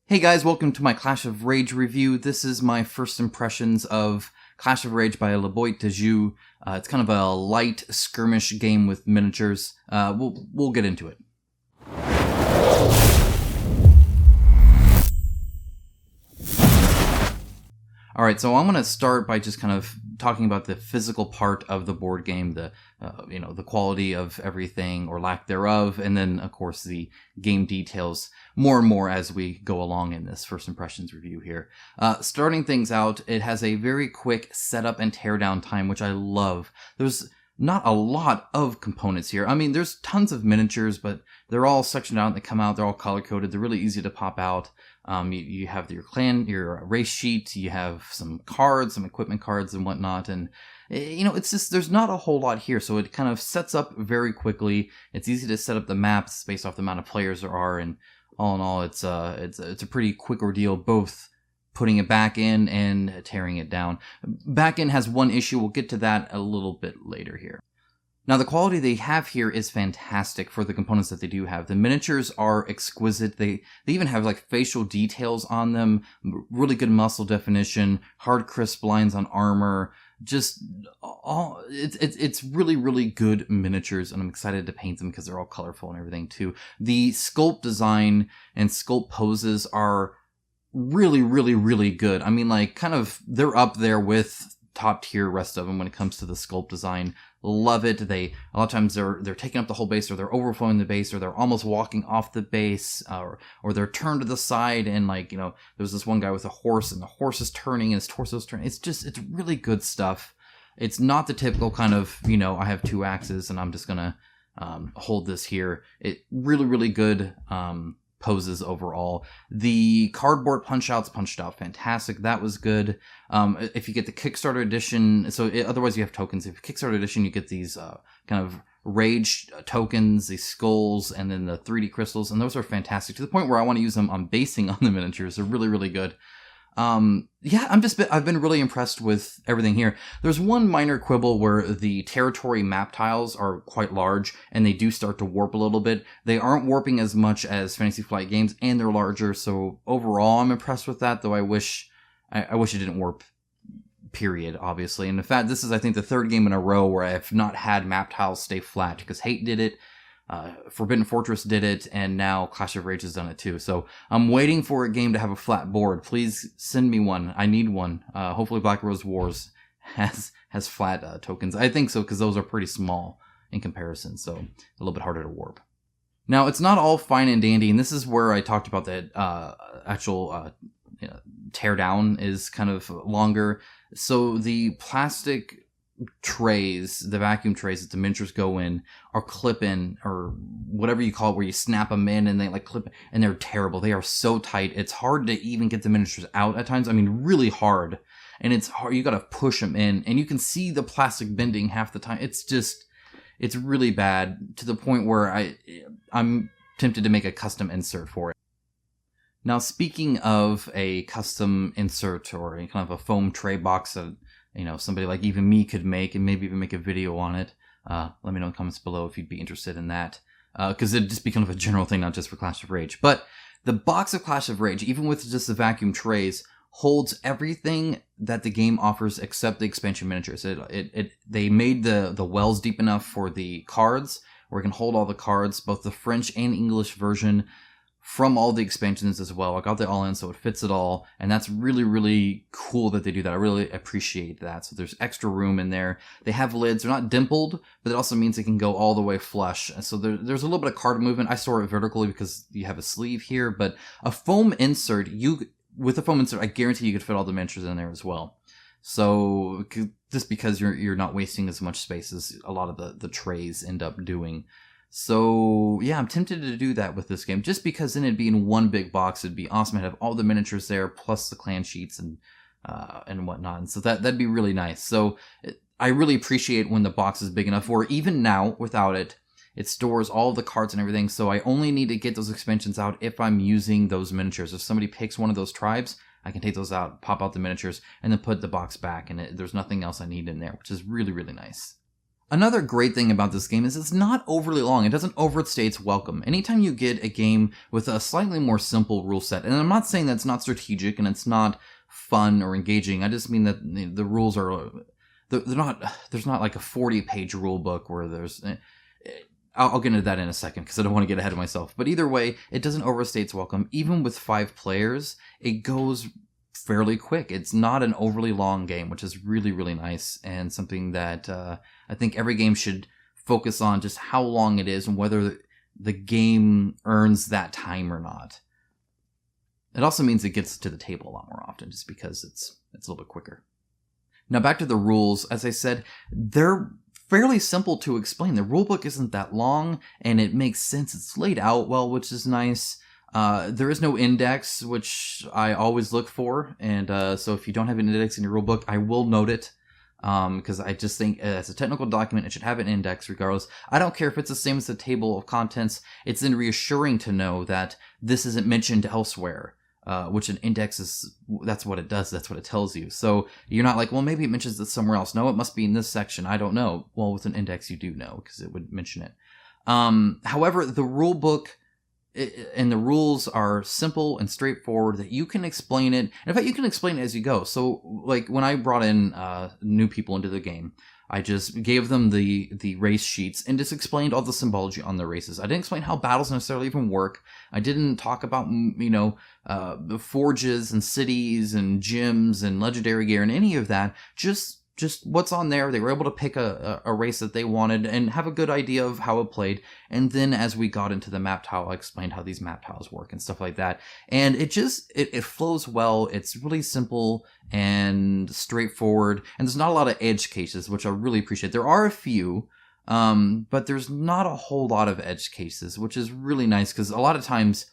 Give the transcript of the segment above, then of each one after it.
Hey guys, welcome to my Clash of Rage review. This is my first impressions of Clash of Rage by Boite De Jeu. It's kind of a light skirmish game with miniatures. We'll get into it. Alright, so I'm going to start by just kind of talking about the physical part of the board game, the quality of everything or lack thereof, and then of course the game details more and more as we go along in this first impressions review here. Starting things out, it has a very quick setup and teardown time, which I love. There's not a lot of components here. I mean, there's tons of miniatures, but they're all sectioned out and they come out. They're all color-coded. They're really easy to pop out. You have your clan, your race sheet. You have some cards, some equipment cards and whatnot. And, it's just, there's not a whole lot here. So it kind of sets up very quickly. It's easy to set up the maps based off the amount of players there are. And all in all, it's a pretty quick ordeal, both putting it back in and tearing it down. Back in has one issue. We'll get to that a little bit later here. Now, the quality they have here is fantastic for the components that they do have. The miniatures are exquisite. They even have like facial details on them, really good muscle definition, hard crisp lines on armor. Just all it's really, really good miniatures, and I'm excited to paint them because they're all colorful and everything too. The sculpt design and sculpt poses are really, really, really good. I mean, like, kind of, they're up there with top tier rest of them when it comes to the sculpt design. Love it. A lot of times they're taking up the whole base, or they're overflowing the base, or they're almost walking off the base, or they're turned to the side, and there's this one guy with a horse, and the horse is turning, and his torso's turning. It's really good stuff. It's not the typical kind of, I have two axes and I'm just gonna hold this here. It really, really good poses overall. The cardboard punch-outs punched out fantastic. That was good. If you get the Kickstarter edition, otherwise you have tokens. If Kickstarter edition, you get these kind of rage tokens, these skulls, and then the 3D crystals, and those are fantastic to the point where I want to use them on basing on the miniatures. They're really, really good. I've been really impressed with everything here. There's one minor quibble where the territory map tiles are quite large and they do start to warp a little bit. They aren't warping as much as Fantasy Flight Games, and they're larger, so overall I'm impressed with that, though I wish it didn't warp, period, obviously. And in fact, this is, I think, the third game in a row where I have not had map tiles stay flat, because Hate did it, Forbidden Fortress did it, and now Clash of Rage has done it too. So I'm waiting for a game to have a flat board. Please send me one. I need one. Hopefully Black Rose Wars has flat tokens. I think so, because those are pretty small in comparison, so a little bit harder to warp. Now, it's not all fine and dandy, and this is where I talked about that actual teardown is kind of longer. So the plastic trays, the vacuum trays that the miniatures go in, are clip-in, or whatever you call it, where you snap them in and they like clip, and they're terrible. They are so tight. It's hard to even get the miniatures out at times. I mean, really hard. And it's hard. You gotta push them in, and you can see the plastic bending half the time. It's really bad, to the point where I'm tempted to make a custom insert for it. Now, speaking of a custom insert, or a kind of a foam tray box that somebody like even me could make, and maybe even make a video on it. Let me know in the comments below if you'd be interested in that. Because it'd just be kind of a general thing, not just for Clash of Rage. But the box of Clash of Rage, even with just the vacuum trays, holds everything that the game offers except the expansion miniatures. They made the wells deep enough for the cards, where it can hold all the cards, both the French and English version, from all the expansions as well. I got that all in, so it fits it all, and that's really, really cool that they do that. I really appreciate that. So there's extra room in there. They have lids. They're not dimpled, but it also means they can go all the way flush. So there's a little bit of card movement. I store it vertically because you have a sleeve here, but a foam insert, with a foam insert, I guarantee you could fit all the miniatures in there as well. So just because you're not wasting as much space as a lot of the trays end up doing. So yeah, I'm tempted to do that with this game, just because then it'd be in one big box. It'd be awesome. I'd have all the miniatures there, plus the clan sheets and whatnot. And so that'd be really nice. So I really appreciate when the box is big enough, or even now without it, it stores all the cards and everything. So I only need to get those expansions out if I'm using those miniatures. If somebody picks one of those tribes, I can take those out, pop out the miniatures, and then put the box back, and there's nothing else I need in there, which is really, really nice. Another great thing about this game is it's not overly long. It doesn't overstay its welcome. Anytime you get a game with a slightly more simple rule set, and I'm not saying that's not strategic and it's not fun or engaging. I just mean that the rules are, they're not, there's not like a 40-page rule book where there's, I'll get into that in a second because I don't want to get ahead of myself. But either way, it doesn't overstay its welcome. Even with 5 players, it goes fairly quick. It's not an overly long game, which is really, really nice, and something that I think every game should focus on, just how long it is and whether the game earns that time or not. It also means it gets to the table a lot more often, just because it's a little bit quicker. Now back to the rules. As I said, they're fairly simple to explain. The rulebook isn't that long, and it makes sense. It's laid out well, which is nice. There is no index, which I always look for, and so if you don't have an index in your rulebook, I will note it, because I just think as a technical document, it should have an index regardless. I don't care if it's the same as the table of contents. It's then reassuring to know that this isn't mentioned elsewhere, which an index is, that's what it does, that's what it tells you. So you're not like, well, maybe it mentions this somewhere else. No, it must be in this section. I don't know. Well, with an index, you do know, because it would mention it. However, the rulebook and the rules are simple and straightforward, that you can explain it. And in fact, you can explain it as you go. So, like, when I brought in new people into the game, I just gave them the race sheets and just explained all the symbology on the races. I didn't explain how battles necessarily even work. I didn't talk about, the forges and cities and gyms and legendary gear and any of that. Just what's on there. They were able to pick a race that they wanted and have a good idea of how it played. And then as we got into the map tile, I explained how these map tiles work and stuff like that. And it flows well. It's really simple and straightforward. And there's not a lot of edge cases, which I really appreciate. There are a few, but there's not a whole lot of edge cases, which is really nice, because a lot of times,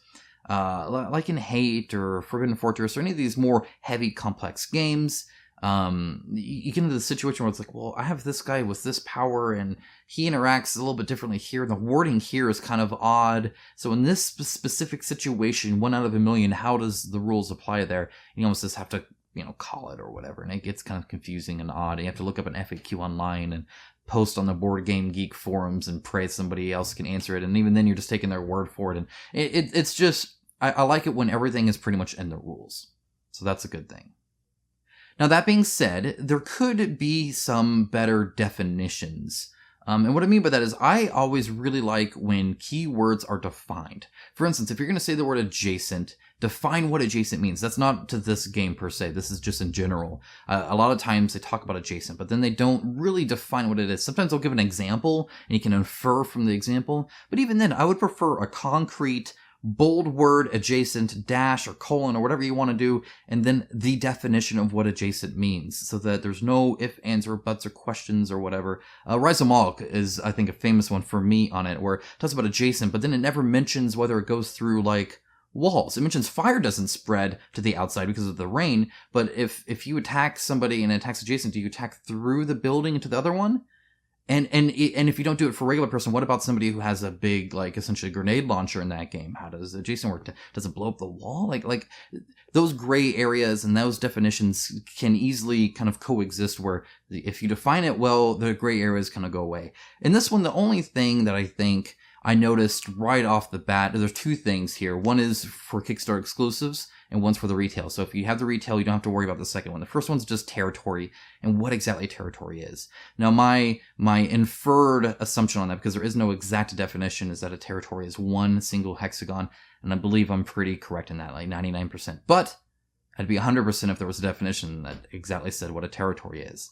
like in Hate or Forbidden Fortress or any of these more heavy, complex games, you get into the situation where it's like, well, I have this guy with this power and he interacts a little bit differently here. The wording here is kind of odd. So in this specific situation, 1 out of a million, how does the rules apply there? You almost just have to, call it or whatever. And it gets kind of confusing and odd. You have to look up an FAQ online and post on the Board Game Geek forums and pray somebody else can answer it. And even then you're just taking their word for it. And it's just, I like it when everything is pretty much in the rules. So that's a good thing. Now, that being said, there could be some better definitions. And what I mean by that is I always really like when keywords are defined. For instance, if you're going to say the word adjacent, define what adjacent means. That's not to this game per se. This is just in general. A lot of times they talk about adjacent, but then they don't really define what it is. Sometimes they'll give an example and you can infer from the example. But even then, I would prefer a concrete, bold word adjacent, dash or colon or whatever you want to do, and then the definition of what adjacent means, so that there's no if, ands, or buts or questions or whatever. Rise of Moloch is, I think, a famous one for me on it, where it talks about adjacent, but then it never mentions whether it goes through, like, walls. It mentions fire doesn't spread to the outside because of the rain, but if you attack somebody and it attacks adjacent, do you attack through the building into the other one? And if you don't do it for a regular person, what about somebody who has a big, like, essentially grenade launcher in that game? How does adjacent work? Does it blow up the wall? Like those gray areas and those definitions can easily kind of coexist, where if you define it well, the gray areas kind of go away. In this one, the only thing that I think I noticed right off the bat, there's 2 things here. One is for Kickstarter exclusives, and one's for the retail. So if you have the retail, you don't have to worry about the second one. The first one's just territory and what exactly territory is. Now, my inferred assumption on that, because there is no exact definition, is that a territory is one single hexagon, and I believe I'm pretty correct in that, like 99%. But I'd be 100% if there was a definition that exactly said what a territory is.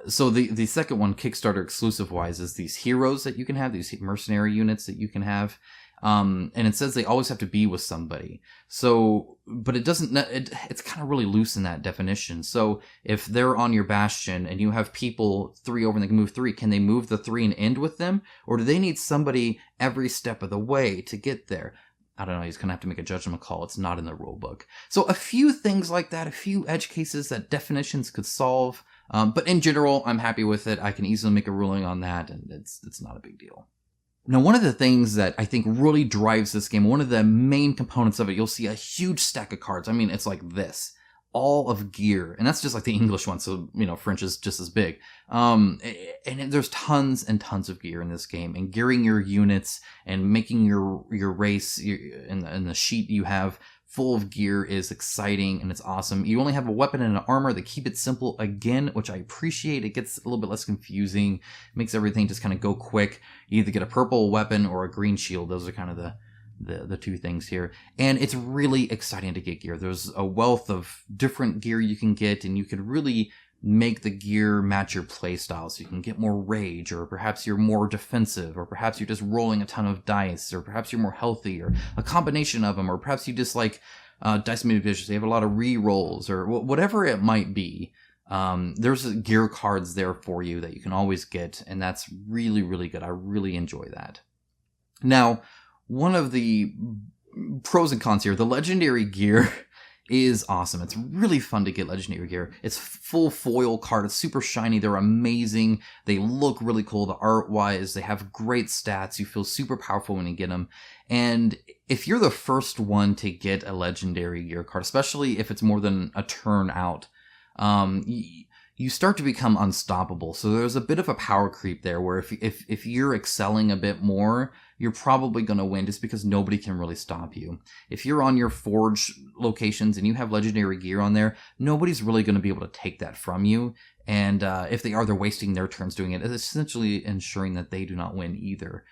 So the second one, Kickstarter exclusive wise, is these heroes that you can have, these mercenary units that you can have. And it says they always have to be with somebody. So, but it doesn't, it's kind of really loose in that definition. So if they're on your bastion and you have people 3 over and they can move 3, can they move the 3 and end with them? Or do they need somebody every step of the way to get there? I don't know, he's going to have to make a judgment call. It's not in the rule book. So a few things like that, a few edge cases that definitions could solve. But in general, I'm happy with it. I can easily make a ruling on that, and it's not a big deal. Now, one of the things that I think really drives this game, one of the main components of it, you'll see a huge stack of cards. I mean, it's like this. all of gear, and that's just like the English one, so French is just as big. And there's tons and tons of gear in this game, and gearing your units and making your race and the sheet you have full of gear is exciting, and it's awesome. You only have a weapon and an armor. They keep it simple again, which I appreciate. It gets a little bit less confusing, makes everything just kind of go quick. You either get a purple weapon or a green shield. Those are kind of the two things here. And it's really exciting to get gear. There's a wealth of different gear you can get, and you can really make the gear match your playstyle. So you can get more rage, or perhaps you're more defensive, or perhaps you're just rolling a ton of dice, or perhaps you're more healthy, or a combination of them, or perhaps you just like dice manipulation. So you have a lot of re-rolls, or whatever it might be. There's gear cards there for you that you can always get, and that's really, really good. I really enjoy that. Now, one of the pros and cons here, the legendary gear is awesome. It's really fun to get legendary gear. It's full foil card. It's super shiny. They're amazing. They look really cool. The art wise, they have great stats. You feel super powerful when you get them. And if you're the first one to get a legendary gear card, especially if it's more than a turn out, you start to become unstoppable. So there's a bit of a power creep there, where if you're excelling a bit more, you're probably going to win just because nobody can really stop you. If you're on your forge locations and you have legendary gear on there, nobody's really going to be able to take that from you. And if they are, they're wasting their turns doing it. It's essentially ensuring that they do not win either.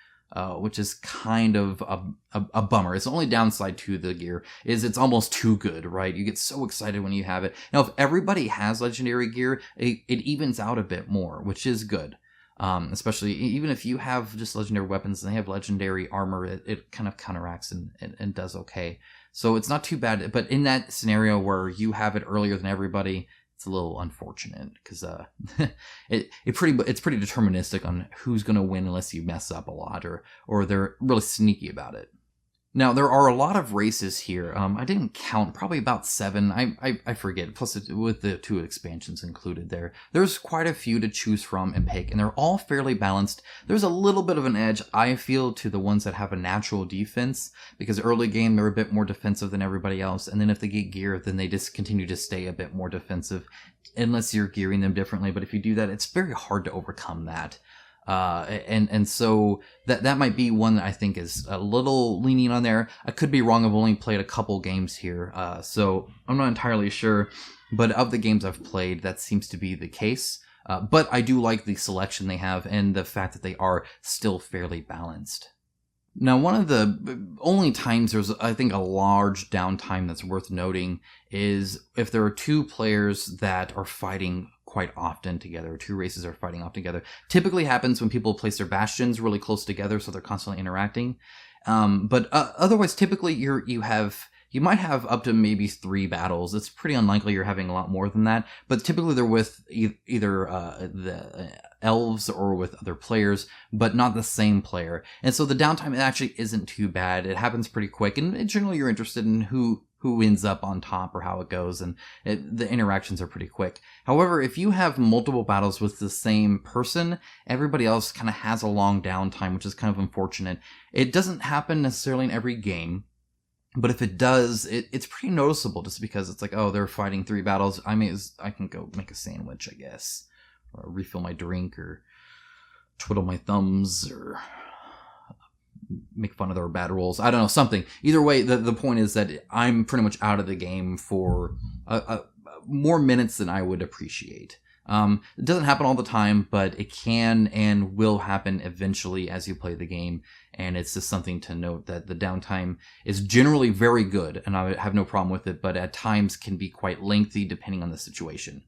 Which is kind of a bummer. It's the only downside to the gear is it's almost too good, right? You get so excited when you have it. Now, if everybody has legendary gear, it evens out a bit more, which is good. Especially even if you have just legendary weapons and they have legendary armor, it kind of counteracts and does okay. So it's not too bad. But in that scenario where you have it earlier than everybody, it's a little unfortunate because it's pretty deterministic on who's going to win unless you mess up a lot or they're really sneaky about it. Now, there are a lot of races here. I didn't count, probably about 7. I forget, plus with the 2 expansions included there. There's quite a few to choose from and pick, and they're all fairly balanced. There's a little bit of an edge, I feel, to the ones that have a natural defense, because early game they're a bit more defensive than everybody else, and then if they get gear, then they just continue to stay a bit more defensive, unless you're gearing them differently. But if you do that, it's very hard to overcome that. And so that might be one that I think is a little lenient on there. I could be wrong. I've only played a couple games here, so I'm not entirely sure. But of the games I've played, that seems to be the case. But I do like the selection they have and the fact that they are still fairly balanced. Now, one of the only times there's, I think, a large downtime that's worth noting is if there are 2 players that are fighting quite often together, 2 races are fighting off together. Typically happens when people place their bastions really close together, so they're constantly interacting. But otherwise, typically you might have up to maybe 3 battles. It's pretty unlikely you're having a lot more than that. But typically they're with either the elves or with other players, but not the same player. And so the downtime actually isn't too bad. It happens pretty quick, and generally you're interested in who ends up on top or how it goes, and the interactions are pretty quick. However, if you have multiple battles with the same person, everybody else kind of has a long downtime, which is kind of unfortunate. It doesn't happen necessarily in every game, but if it does, it's pretty noticeable, just because it's like, oh, they're fighting 3 battles. I can go make a sandwich, I guess, or refill my drink, or twiddle my thumbs, or make fun of their bad rolls. I don't know, something. Either way, the point is that I'm pretty much out of the game for more minutes than I would appreciate. It doesn't happen all the time, but it can and will happen eventually as you play the game. And it's just something to note that the downtime is generally very good, and I have no problem with it, but at times can be quite lengthy depending on the situation.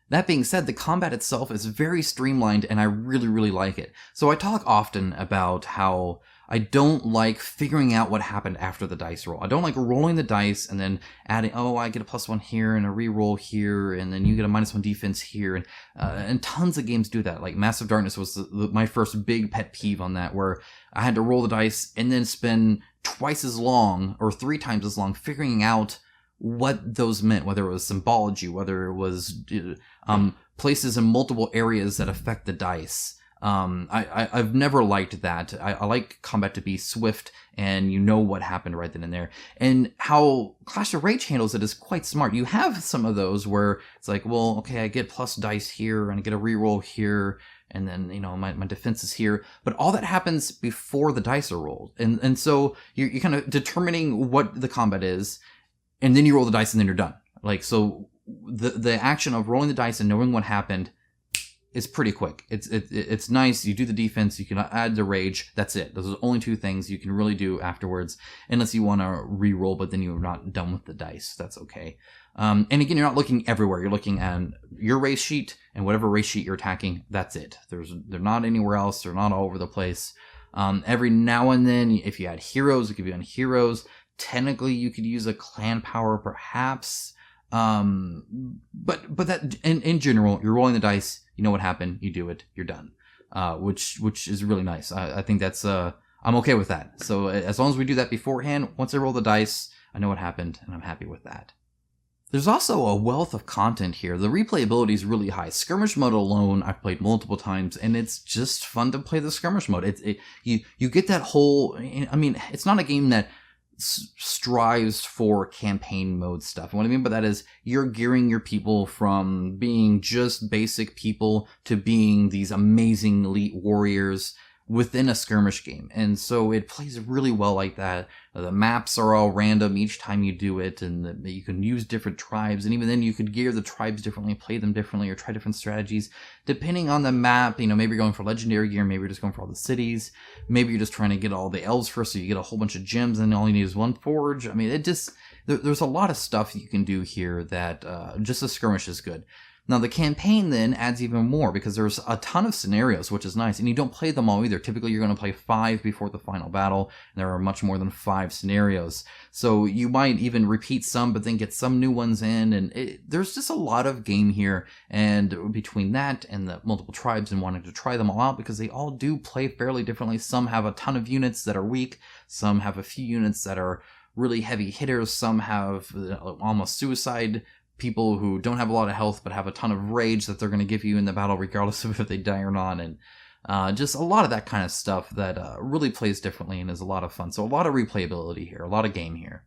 That being said, the combat itself is very streamlined, and I really, really like it. So I talk often about how I don't like figuring out what happened after the dice roll. I don't like rolling the dice and then adding, oh, I get a +1 here and a reroll here, and then you get a -1 defense here. And tons of games do that. Like Massive Darkness was my first big pet peeve on that, where I had to roll the dice and then spend twice as long or 3 times as long figuring out what those meant, whether it was symbology, whether it was places in multiple areas that affect the dice. I've never liked that. I like combat to be swift and you know what happened right then and there. And how Clash of Rage handles it is quite smart. You have some of those where it's like, well, okay, I get plus dice here and I get a reroll here. And then, my defense is here. But all that happens before the dice are rolled. And so you're kind of determining what the combat is. And then you roll the dice and then you're done. Like, so the action of rolling the dice and knowing what happened is pretty quick. It's nice. You do the defense. You can add the rage. That's it. Those are the only two things you can really do afterwards. Unless you want to re-roll, but then you're not done with the dice. That's okay. And again, you're not looking everywhere. You're looking at your race sheet and whatever race sheet you're attacking. That's it. They're not anywhere else. They're not all over the place. Every now and then, if you add heroes, it could be on heroes. Technically, you could use a clan power, perhaps. But that in general, you're rolling the dice. You know what happened. You do it. You're done. Which is really nice. I think that's I'm okay with that. So as long as we do that beforehand, once I roll the dice, I know what happened, and I'm happy with that. There's also a wealth of content here. The replayability is really high. Skirmish mode alone, I've played multiple times, and it's just fun to play the skirmish mode. You get that whole. I mean, it's not a game that strives for campaign mode stuff. And what I mean by that is you're gearing your people from being just basic people to being these amazing elite warriors within a skirmish game. And so it plays really well like that. The maps are all random each time you do it, and you can use different tribes, and even then you could gear the tribes differently, play them differently, or try different strategies depending on the map. Maybe you're going for legendary gear, maybe you're just going for all the cities, maybe you're just trying to get all the elves first so you get a whole bunch of gems and all you need is one forge. I mean, there's a lot of stuff you can do here that just a skirmish is good. Now, the campaign then adds even more because there's a ton of scenarios, which is nice. And you don't play them all either. Typically, you're going to play 5 before the final battle. And there are much more than 5 scenarios. So you might even repeat some, but then get some new ones in. And there's just a lot of game here. And between that and the multiple tribes and wanting to try them all out, because they all do play fairly differently. Some have a ton of units that are weak. Some have a few units that are really heavy hitters. Some have almost suicide people who don't have a lot of health but have a ton of rage that they're going to give you in the battle regardless of if they die or not, and just a lot of that kind of stuff that really plays differently and is a lot of fun. So a lot of replayability here, a lot of game here.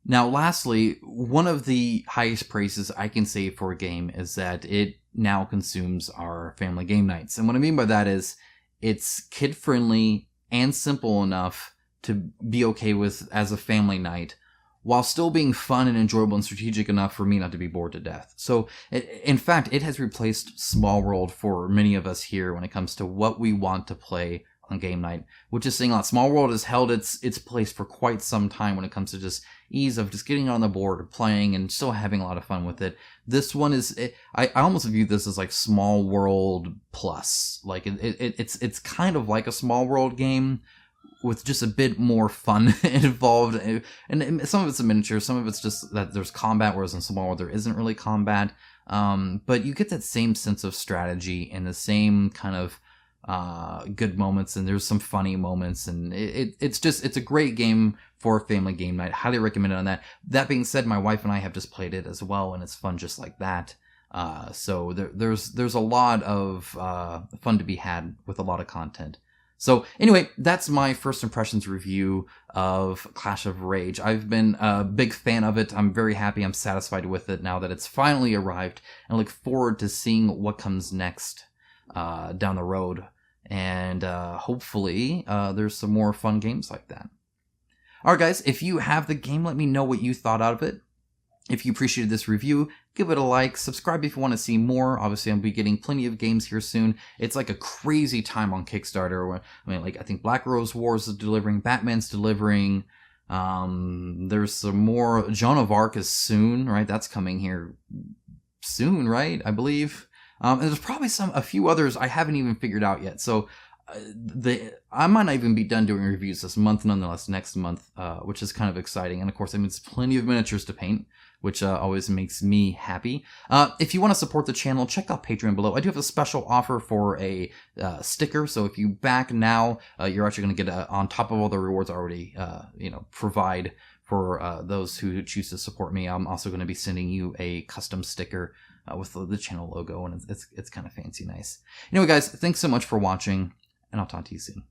Now lastly, one of the highest praises I can say for a game is that it now consumes our family game nights. And what I mean by that is it's kid friendly and simple enough to be okay with as a family night, while still being fun and enjoyable and strategic enough for me not to be bored to death. So, in fact, it has replaced Smallworld for many of us here when it comes to what we want to play on game night, which is saying a lot. Smallworld has held its place for quite some time when it comes to just ease of just getting on the board, playing, and still having a lot of fun with it. This one is, I almost view this as like Smallworld Plus. Like, it's kind of like a Smallworld game, with just a bit more fun involved. And some of it's a miniature, some of it's just that there's combat, whereas in Smallworld there isn't really combat. But you get that same sense of strategy and the same kind of good moments, and there's some funny moments, and it's a great game for a family game night. Highly recommend it on that. That being said, my wife and I have just played it as well, and it's fun just like that. So there's a lot of fun to be had with a lot of content. So anyway, that's my first impressions review of Clash of Rage. I've been a big fan of it. I'm very happy. I'm satisfied with it now that it's finally arrived, and I look forward to seeing what comes next down the road. And hopefully there's some more fun games like that. Alright guys, if you have the game, let me know what you thought out of it. If you appreciated this review, give it a like, subscribe if you want to see more. Obviously, I'll be getting plenty of games here soon. It's like a crazy time on Kickstarter. I think Black Rose Wars is delivering, Batman's delivering. There's some more. Joan of Arc is soon, right? That's coming here soon, right? I believe. And there's probably a few others I haven't even figured out yet. So I might not even be done doing reviews this month, nonetheless, next month, which is kind of exciting. And of course, it's plenty of miniatures to paint, which always makes me happy. If you want to support the channel, check out Patreon below. I do have a special offer for a sticker. So if you back now, you're actually going to get on top of all the rewards I already, provide for those who choose to support me. I'm also going to be sending you a custom sticker with the channel logo, and it's kind of fancy nice. Anyway, guys, thanks so much for watching, and I'll talk to you soon.